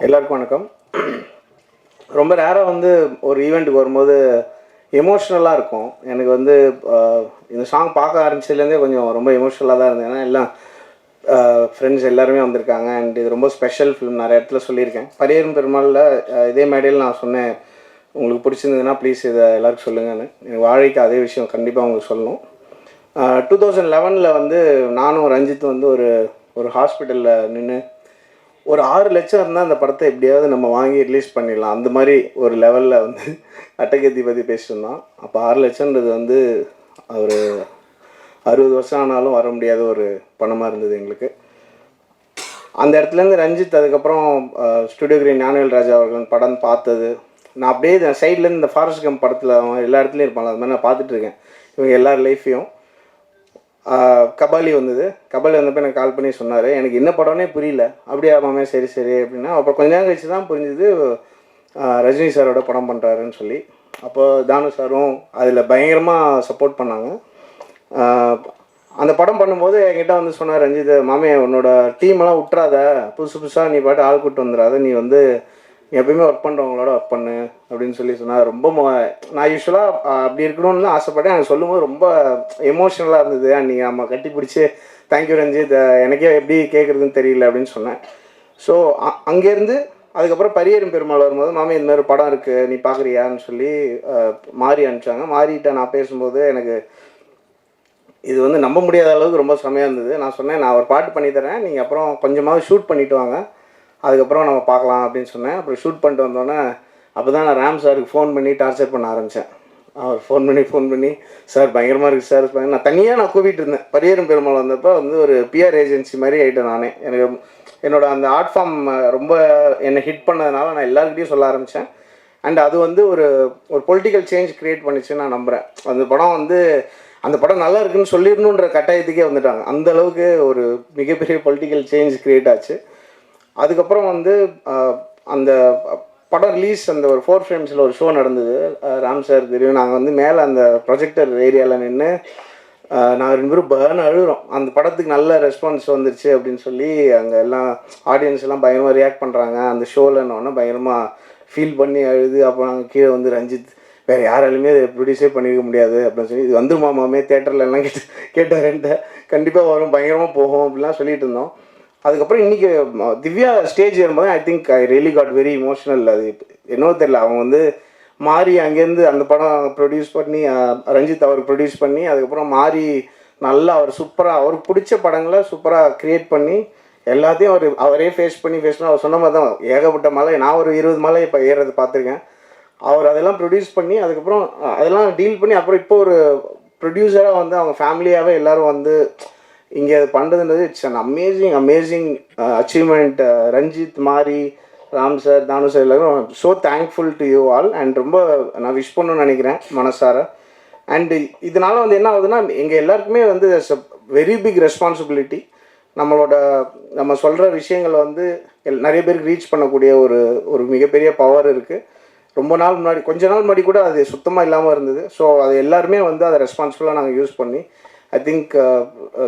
எல்லாருக்கும் வணக்கம். ரொம்ப ரேராக வந்து ஒரு ஈவெண்ட்டுக்கு வரும்போது எமோஷ்னலாக இருக்கும். எனக்கு வந்து இந்த சாங் பார்க்க ஆரம்பிச்சதுலேருந்தே கொஞ்சம் ரொம்ப எமோஷ்னலாக தான் இருந்தேன். ஏன்னா எல்லாம் ஃப்ரெண்ட்ஸ் எல்லாருமே வந்திருக்காங்க. அண்ட் இது ரொம்ப ஸ்பெஷல் ஃபிலிம். நிறைய இடத்துல சொல்லியிருக்கேன். பரியரும் பெருமாளில் இதே மேடையில் நான் சொன்னேன், உங்களுக்கு பிடிச்சிருந்ததுன்னா ப்ளீஸ் இதை எல்லாருக்கும் சொல்லுங்கன்னு. எனக்கு வாழைக்கு அதே விஷயம் கண்டிப்பாக உங்களுக்கு சொல்லணும். 2011 வந்து நானும் ரஞ்சித் வந்து ஒரு ஹாஸ்பிட்டலில் நின்று ஒரு 6 லட்சம் இருந்தால் அந்த படத்தை எப்படியாவது நம்ம வாங்கி ரிலீஸ் பண்ணிடலாம், அந்த மாதிரி ஒரு லெவலில் வந்து அட்டகத்தி பற்றி பேசியிருந்தோம். அப்போ 6 லட்சன்றது வந்து ஒரு 60 வருஷம் ஆனாலும் வர முடியாத ஒரு பணமாக இருந்தது எங்களுக்கு. அந்த இடத்துலேருந்து ரஞ்சித் அதுக்கப்புறம் ஸ்டுடியோ கிரீன் ஞானவேல் ராஜா அவர்கள் படம் பார்த்தது, நான் அப்படியே சைட்லேருந்து இந்த ஃபாரஸ்ட் கம்ப் படத்தில் எல்லா இடத்துலையும் இருப்பாங்க, அது மாதிரி நான் பார்த்துட்ருக்கேன் இவங்க எல்லார் லைஃப்பையும். கபாலி வந்தது. கபாலி வந்தப்போ எனக்கு கால் பண்ணி சொன்னார், எனக்கு என்ன படம்னே புரியல. அப்படியே மாமே சரி சரி அப்படின்னா, அப்புறம் கொஞ்ச நேரம் கழிச்சு தான் புரிஞ்சுது ரஜினி சாரோட படம் பண்ணுறாருன்னு சொல்லி. அப்போது தானு சாரும் அதில் பயங்கரமாக சப்போர்ட் பண்ணாங்க. அந்த படம் பண்ணும்போது என்கிட்ட வந்து சொன்னார் ரஞ்சித், மாமே உன்னோட டீமெல்லாம் விட்டுறாத, புதுசு புதுசாக நீ பாட்டு ஆள் கூட்டு வந்துடாத, நீ வந்து எப்பயுமே ஒர்க் பண்ணுறவங்களோட ஒர்க் பண்ணு அப்படின்னு சொல்லி சொன்னால், ரொம்ப நான் யூஸ்வலாக அப்படி இருக்கணும்னு தான் ஆசைப்பட்டேன். எனக்கு சொல்லும்போது ரொம்ப எமோஷ்னலாக இருந்தது. அன்றைக்கி நம்ம கட்டி பிடிச்சி தேங்க்யூ ரஞ்சித், எனக்கே எப்படி கேட்குறதுன்னு தெரியல அப்படின்னு சொன்னேன். ஸோ அங்கேருந்து அதுக்கப்புறம் பரியரும் பெருமாள் வரும்போது, மாமே இந்த மாதிரி படம் இருக்குது நீ பார்க்குறியான்னு சொல்லி மாறி அனுப்பிச்சாங்க. மாறிட்ட நான் பேசும்போது எனக்கு இது வந்து நம்ப முடியாத அளவுக்கு ரொம்ப செமையாக இருந்தது. நான் சொன்னேன், நான் ஒரு பாட்டு பண்ணித்தரேன், நீங்கள் அப்புறம் கொஞ்சமாவது ஷூட் பண்ணிவிட்டு வாங்க, அதுக்கப்புறம் நம்ம பார்க்கலாம் அப்படின்னு சொன்னேன். அப்புறம் ஷூட் பண்ணிட்டு வந்தோன்னே அப்போ தான் நான் ராம் சாருக்கு ஃபோன் பண்ணி டார்ச்சர் பண்ண ஆரம்பித்தேன். அவர் ஃபோன் பண்ணி சார் பயங்கரமாக இருக்குது சார், நான் தனியாக கூப்பிட்டு இருந்தேன். பரியரும் பெருமாள் வந்தப்போ வந்து ஒரு பிஆர் ஏஜென்சி மாதிரி ஆகிட்டேன் நானே. எனக்கு என்னோடய அந்த ஆர்ட் ஃபார்ம் ரொம்ப என்னை ஹிட் பண்ணதுனால நான் எல்லாருக்கிட்டையும் சொல்ல ஆரம்பித்தேன். அண்ட் அது வந்து ஒரு பொலிட்டிக்கல் சேஞ்ச் க்ரியேட் பண்ணிச்சுன்னு நான் நம்புகிறேன். அந்த படம் நல்லா இருக்குன்னு சொல்லிடணுன்ற கட்டாயத்துக்கே வந்துட்டாங்க. அந்தளவுக்கு ஒரு மிகப்பெரிய பொலிட்டிக்கல் சேஞ்ச் க்ரியேட் ஆச்சு. அதுக்கப்புறம் வந்து அந்த படம் ரிலீஸ் அந்த ஒரு 4 ஃப்ரேம்ஸில் ஒரு ஷோ நடந்தது. ராம் சார் தெரியும், நாங்கள் வந்து மேலே அந்த ப்ரொஜெக்டர் ஏரியாவில் நின்று நாங்கள் 2 பேரும் பேர்னு அழுகிறோம். அந்த படத்துக்கு நல்ல ரெஸ்பான்ஸ் வந்துருச்சு அப்படின்னு சொல்லி அங்கே எல்லாம் ஆடியன்ஸ் எல்லாம் பயங்கரமாக ரியாக்ட் பண்ணுறாங்க. அந்த ஷோவில்னோடனே பயங்கரமாக ஃபீல் பண்ணி அழுது. அப்போ நாங்கள் கீழே வந்து ரஞ்சித் வேறு யாராலுமே அதை ப்ரொடியூஸே பண்ணிக்க முடியாது அப்படின்னு சொல்லி, இது வந்துருமாமே தேட்டரில் எல்லாம் கேட்டார் என்கிட்ட, கண்டிப்பாக வரும், பயங்கரமாக போகும் அப்படிலாம் சொல்லிட்டு இருந்தோம். அதுக்கப்புறம் இன்றைக்கி திவ்யா ஸ்டேஜ் ஏறும்போது I think I really got very emotional. அது என்னவோ தெரியல, அவங்க வந்து மாறி அங்கேருந்து அந்த படம் ப்ரொடியூஸ் பண்ணி ரஞ்சித் அவர் ப்ரொடியூஸ் பண்ணி, அதுக்கப்புறம் மாறி நல்லா அவர் சூப்பராக அவருக்கு பிடிச்ச படங்களை சூப்பராக க்ரியேட் பண்ணி எல்லாத்தையும் அவரே ஃபேஸ் பண்ணி அவர் சொன்ன மாதிரி தான் ஏகப்பட்ட மலை, நான் ஒரு 20 மலை இப்போ ஏறது பார்த்துருக்கேன். அவர் அதெல்லாம் ப்ரொடியூஸ் பண்ணி அதுக்கப்புறம் அதெல்லாம் டீல் பண்ணி அப்புறம் இப்போ ஒரு ப்ரொடியூசராக வந்து அவங்க ஃபேமிலியாகவே எல்லோரும் வந்து இங்கே அது பண்ணுறதுன்றது it's an amazing achievement. Ranjith, Mari, Ram sir, Thanu sir எல்லாரும் so thankful to you all. And ரொம்ப நான் விஷ் பண்ணணும்னு நினைக்கிறேன் மனசார. அண்டு இதனால் வந்து என்ன ஆகுதுன்னா, எங்கள் எல்லாருக்குமே வந்து it's a very big responsibility. நம்ம சொல்கிற விஷயங்களை வந்து நிறைய பேருக்கு ரீச் பண்ணக்கூடிய ஒரு மிகப்பெரிய பவர் இருக்குது. கொஞ்ச நாள் முன்னாடி கூட அது சுத்தமாக இல்லாமல் இருந்தது. ஸோ அது எல்லாருமே வந்து அதை ரெஸ்பான்சிபிளாக நாங்கள் யூஸ் பண்ணி I think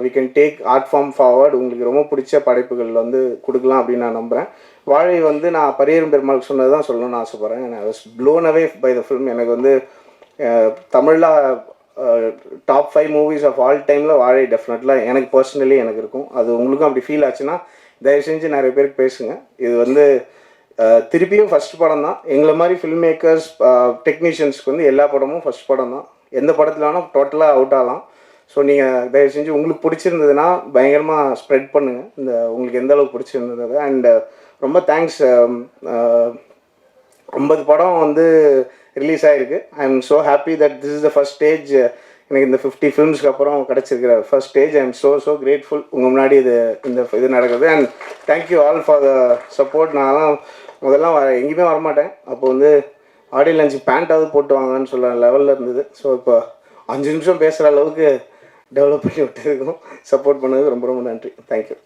we can take art form forward. உங்களுக்கு ரொம்ப பிடிச்ச படைப்புகள் வந்து கொடுக்கலாம் அப்படின்னு நான் நம்புகிறேன். வாழை வந்து நான் பரியரும் பெருமாளுக்கு சொன்னது தான் சொல்லணும்னு ஆசைப்பட்றேன். I was blown away by the film. எனக்கு வந்து தமிழில் டாப் 5 மூவிஸ் ஆஃப் ஆல் டைமில் வாழை டெஃபினெட்லாக எனக்கு பர்சனலி எனக்கு இருக்கும். அது உங்களுக்கும் அப்படி ஃபீல் ஆச்சுன்னா தயவு செஞ்சு நிறைய பேருக்கு பேசுங்க. இது வந்து திருப்பியும் ஃபஸ்ட் படம் தான். எங்களை மாதிரி ஃபில்ம் மேக்கர்ஸ் டெக்னீஷியன்ஸ்க்கு வந்து எல்லா படமும் ஃபஸ்ட் படம் தான். எந்த படத்தில் வேணால் டோட்டலாக அவுட் ஆகலாம். ஸோ நீங்கள் தயவு செஞ்சு உங்களுக்கு பிடிச்சிருந்ததுன்னா பயங்கரமாக ஸ்ப்ரெட் பண்ணுங்கள், உங்களுக்கு எந்த அளவுக்கு பிடிச்சிருந்தது. அண்ட் ரொம்ப தேங்க்ஸ். 50 படம் வந்து ரிலீஸ் ஆகிருக்கு. I am so happy that this is the first stage. எனக்கு இந்த 50 ஃபிலிம்ஸ்க்கு அப்புறம் கிடச்சிருக்கிற first stage. I am so grateful உங்கள் முன்னாடி இது நடக்குது. And thank you all for the support. நான்லாம் முதல்லாம் எங்கேயுமே வரமாட்டேன். அப்போ வந்து ஆடியோ லஞ்ச் பேண்ட்டாவது போட்டு வாங்கன்னு சொல்கிற லெவலில் இருந்தது. ஸோ இப்போ 5 நிமிஷம் பேசுகிற அளவுக்கு டெவலப் பண்ணி விட்டுருக்கோம். சப்போர்ட் பண்ணதுக்கு ரொம்ப ரொம்ப நன்றி. தேங்க்யூ.